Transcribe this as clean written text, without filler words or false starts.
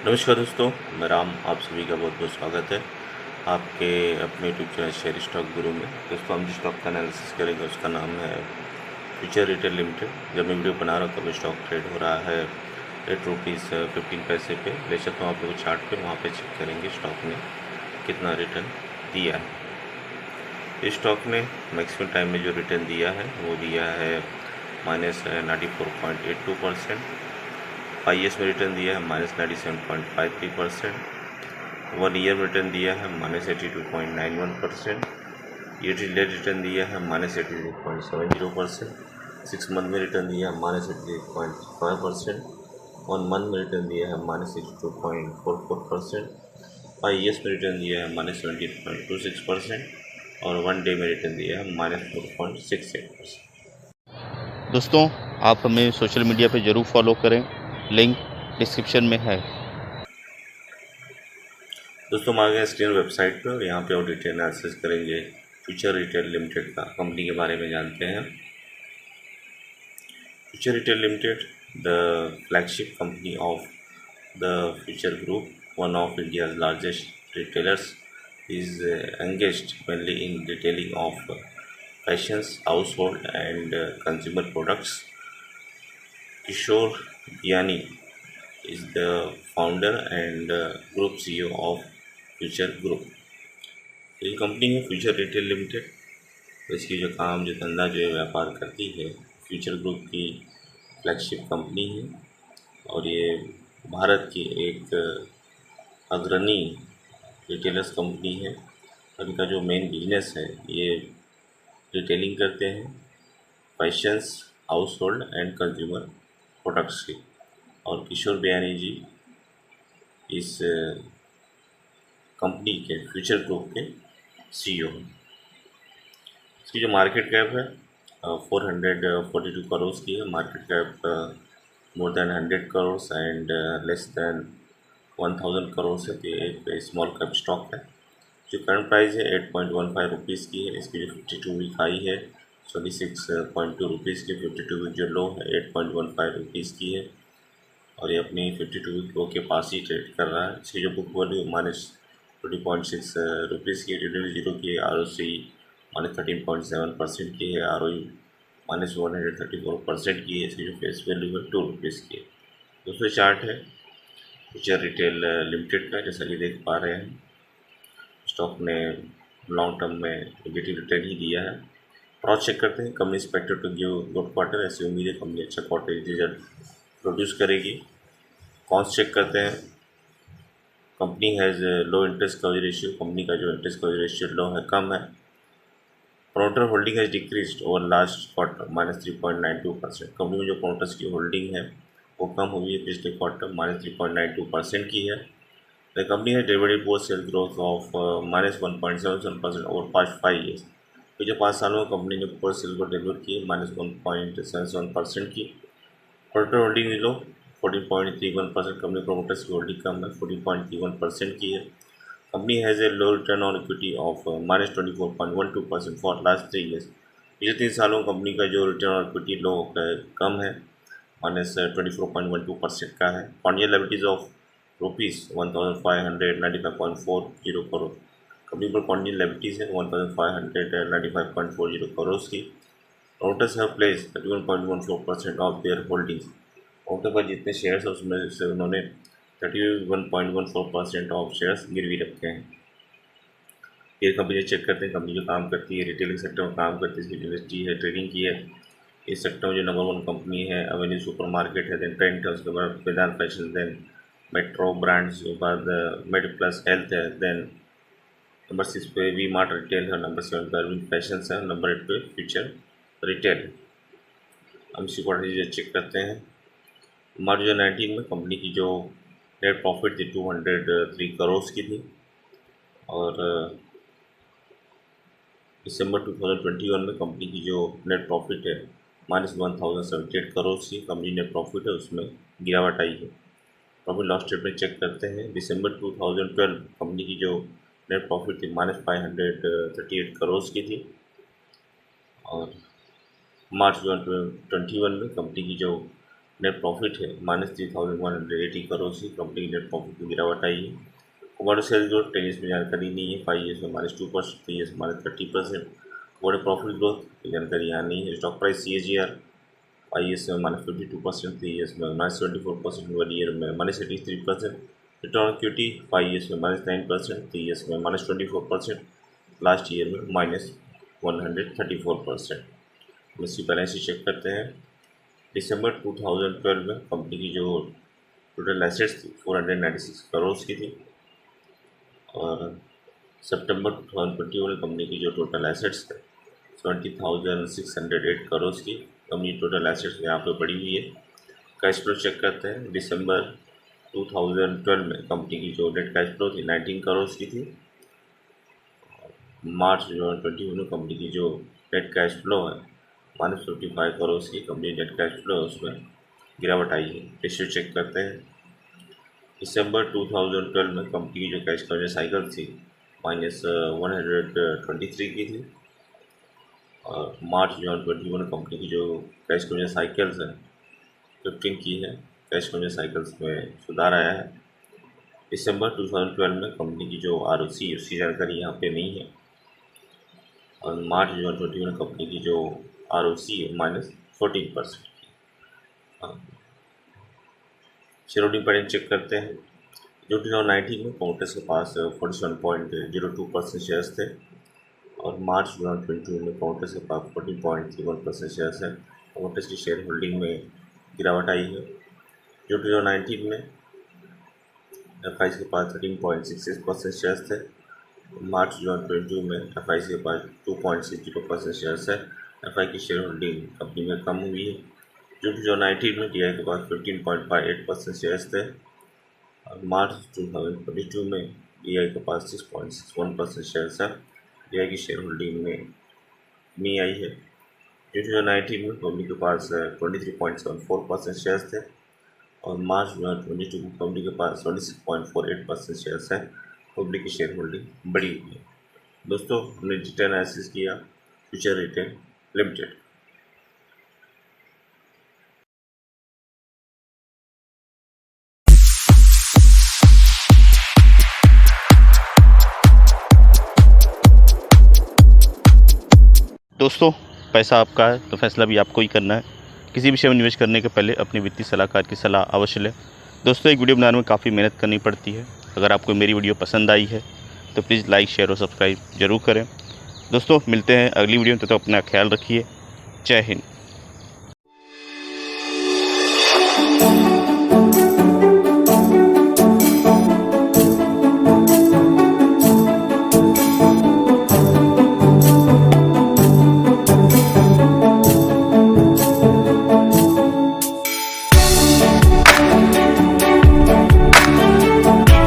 नमस्कार दोस्तों, मैं राम आप सभी का बहुत बहुत स्वागत है आपके अपने यूट्यूब चैनल शेयर स्टॉक गुरु में। दोस्तों, हम जिस स्टॉक का एनालिसिस करेंगे उसका नाम है फ्यूचर रिटेल लिमिटेड। जब मैं वीडियो बना रहा हूँ तब स्टॉक ट्रेड हो रहा है ₹8.15 पे। ले सकता हूँ आप लोग चार्ट पे, वहाँ पे चेक करेंगे स्टॉक ने कितना रिटर्न दिया है। इस स्टॉक ने मैक्सिमम टाइम में जो रिटर्न दिया है वो दिया है -94.82%। 5 ईयर्स में रिटर्न दिया है -97.53%। 1 ईयर में रिटर्न दिया है -82.91%। ईयर टू डेट रिटर्न दिया है -82.70%। 6 मंथ में रिटर्न दिया है -88.5%। 1 मंथ में रिटर्न दिया है -62.44%। 5 ईयर्स में रिटर्न दिया है -17.26%। और 1 डे में रिटर्न दिया है -4.68%। दोस्तों, आप हमें सोशल मीडिया पे ज़रूर फॉलो करें, लिंक डिस्क्रिप्शन में है। दोस्तों, हम आ गए स्क्रीन वेबसाइट पे और यहाँ पे और डिटेल एनालिसिस करेंगे फ्यूचर रिटेल लिमिटेड का। कंपनी के बारे में जानते हैं। Future retail limited, the flagship company of the future group, one of India's largest retailers, is engaged mainly in retailing of fashions, household and consumer products. Kishore Diani is the founder and group CEO of future group. तो ये company है future retail limited. तो इसकी जो काम जो धंधा जो है व्यापार करती है, फ्यूचर ग्रुप की फ्लैगशिप कंपनी है और ये भारत की एक अग्रणी रिटेलर्स कंपनी है। और इनका जो मेन बिजनेस है ये रिटेलिंग करते हैं fashions, house hold and consumer products की। और किशोर बयानी जी इस कंपनी के फ्यूचर ग्रुप के CEO हैं। इसकी जो मार्केट कैप है 442 करोड़ की है। Market cap more than 100 crore and less than 1000 crore है। तो ये एक स्मॉल कैप स्टॉक है। जो करंट प्राइस है 8.15 रुपीज़ की है। इसकी जो 52 वीक हाई है 26.2 रुपीज़ की। 52 वीक जो लो है 8.15 रुपीज़ की है और ये अपनी 52 वीक लो के पास ही ट्रेड कर रहा है। इसकी जो बुक वैल्यू -20.6 रुपीज़ की, डिविडेंड जीरो की, ROC -13.7% की है, ROE -134% की है। इसकी जो फेस वैल्यू है 2 रुपीज़ की है। दूसरा चार्ट है फ्यूचर रिटेल लिमिटेड का। जैसा कि देख पा रहे हैं स्टॉक ने लॉन्ग टर्म में नेगेटिव रिटर्न ही दिया है। क्रॉस चेक करते हैं। Company expected to give good quarter, ऐसी उम्मीद है कंपनी अच्छा क्वार्टर रिजल्ट प्रोड्यूस करेगी। कॉन्स चेक करते हैं। Company has low interest coverage ratio. Company का जो इंटरेस्ट कवरेज रेशियो लो है, कम है। Promoter holding has decreased over last quarter -3.92%। Company में जो प्रोमोटर्स की होल्डिंग है वो कम हुई है पिछले क्वार्टर, -3.92% की है। The company has delivered post sale growth of -1.77% over past 5 years. पिछले 5 सालों में कंपनी ने पोस्ट सेल को डिलीवर की है -1.77% की। प्रोमोटर होल्डिंग लो 14.31%। कंपनी प्रोमोटर्स की होल्डिंग कम है, 14.31% की है। Company has a low return on equity of -24.12% for last 3 years. पिछले 3 सालों में कंपनी का जो रिटर्न ऑन इक्विटी लो कम है, -24.12% का है। Funding liabilities of ₹1595.40 crore. Company पर फंडिंग लायबिलिटीज है 1595.40 करोड़ की। Promoters have place 31.14% of their holdings. Promoter पर जितने शेयर्स हैं उसमें से उन्होंने 31.14% ऑफ शेयर्स गिरवी रखे हैं। ये कंपनी चेक करते हैं। कंपनी जो काम करती है रिटेलिंग सेक्टर में काम करती है, इसकी यूनिवर्सिटी है, ट्रेडिंग की है। इस सेक्टर में जो नंबर 1 कंपनी है एवेन्यू सुपर मार्केट है, देन ट्रेंट है, उसके बाद वेदांत फैशन, देन मेट्रो ब्रांड्स के बाद मेड प्लस हेल्थ है, देन नंबर 6 पे वी मार्ट रिटेल है, नंबर 7 पे अरविंद फैशन है, नंबर 8 पे फ्यूचर रिटेल है। हम इसी क्वार्टर चेक करते हैं। मार्च 2019 में कंपनी की जो नेट प्रॉफिट थी 203 करोड़ की थी और दिसंबर 2021 में कंपनी की जो नेट प्रॉफिट है -1078 करोड़ की कंपनी नेट प्रॉफिट है, उसमें गिरावट आई है। प्रॉफिट लॉस स्टेटमेंट चेक करते हैं। दिसंबर 2012 कंपनी की जो नेट प्रॉफिट थी -538 करोड़ की थी और मार्च 2021 में कंपनी की जो नेट प्रॉफिट है -3,180 करोड़ की, कंपनी की नेट प्रॉफिट में गिरावट आई है। कमर्शियल ग्रोथ 10 ईयर्स में जानकारी नहीं है, 5 ईयर्स में -2%, 3 ईयर्स में -30%। प्रॉफिट ग्रोथ की जानकारी यहाँ नहीं है। स्टॉक प्राइस CAGR 5 ईयर्स में -52%, 3 ईयर्स में -24%, 1 ईयर में -83%। रिटर्न ऑन इक्विटी 5 ईयर्स में -9%, 3 ईयर्स में -24%, लास्ट ईयर में -134%। हम इसकी बैलेंस शीट चेक करते हैं। दिसंबर 2012 में कंपनी की जो टोटल एसेट्स थी 496 करोड़ की थी, और सितंबर 2021 में कंपनी की जो टोटल एसेट्स थे 20,608 करोड़ की। कंपनी टोटल एसेट्स यहाँ पे बढ़ी हुई है। कैश फ्लो चेक करते हैं। दिसंबर 2012 में कंपनी की जो नेट कैश फ्लो थी 19 करोड़ की थी। मार्च 2021 में कंपनी की जो नेट कैश फ्लो है -55 करोड़ की कंपनी नेट कैश फ्लो है, उसमें गिरावट आई है। रेशियो चेक करते हैं। दिसंबर 2012 में कंपनी की जो कैश कन्वर्जन साइकिल थी -123 की थी, और मार्च 2021 कंपनी की जो कैश कन्वर्जन साइकिल्स है 15 की है। कैश कन्वर्जन साइकिल्स में सुधार आया है। दिसंबर 2012 में कंपनी की जो ROC उसकी जानकारी यहाँ पे नहीं है, और मार्च 2021 में कंपनी की जो ROC है -14% की। शेयर होल्डिंग पैटर्न चेक करते हैं। जो 2019 में प्रोमोटर्स के पास 47.02% शेयर्स थे, और मार्च 2022 में प्रोमोटर्स के पास 14.31% शेयर्स है। प्रोमोटर्स की शेयर होल्डिंग में गिरावट आई है। जो 2019 में FIs के पास 13.66% शेयर्स थे, मार्च 2022 में FIs के पास 2.60% शेयर्स है। FI की शेयर होल्डिंग कंपनी में कम हुई है। जो 2019 में DI के पास 15.58% शेयर्स थे, और मार्च 2022 में DI के पास 6.61% शेयर्स है। DI की शेयर होल्डिंग में कमी आई है। जो 2019 में कंपनी के पास 23.74% शेयर्स थे, और मार्च 2022 में कंपनी के पास 26.48% शेयर्स है। कंपनी की शेयर होल्डिंग बढ़ी हुई है। दोस्तों, हमने डिटेल एनालिसिस किया फ्यूचर रिटेल लिमिटेड। दोस्तों, पैसा आपका है तो फैसला भी आपको ही करना है। किसी विषय में निवेश करने के पहले अपने वित्तीय सलाहकार की सलाह अवश्य लें। दोस्तों, एक वीडियो बनाने में काफ़ी मेहनत करनी पड़ती है। अगर आपको मेरी वीडियो पसंद आई है तो प्लीज़ लाइक, शेयर और सब्सक्राइब ज़रूर करें। दोस्तों, मिलते हैं अगली वीडियो में, तो अपना ख्याल रखिए। जय हिंद।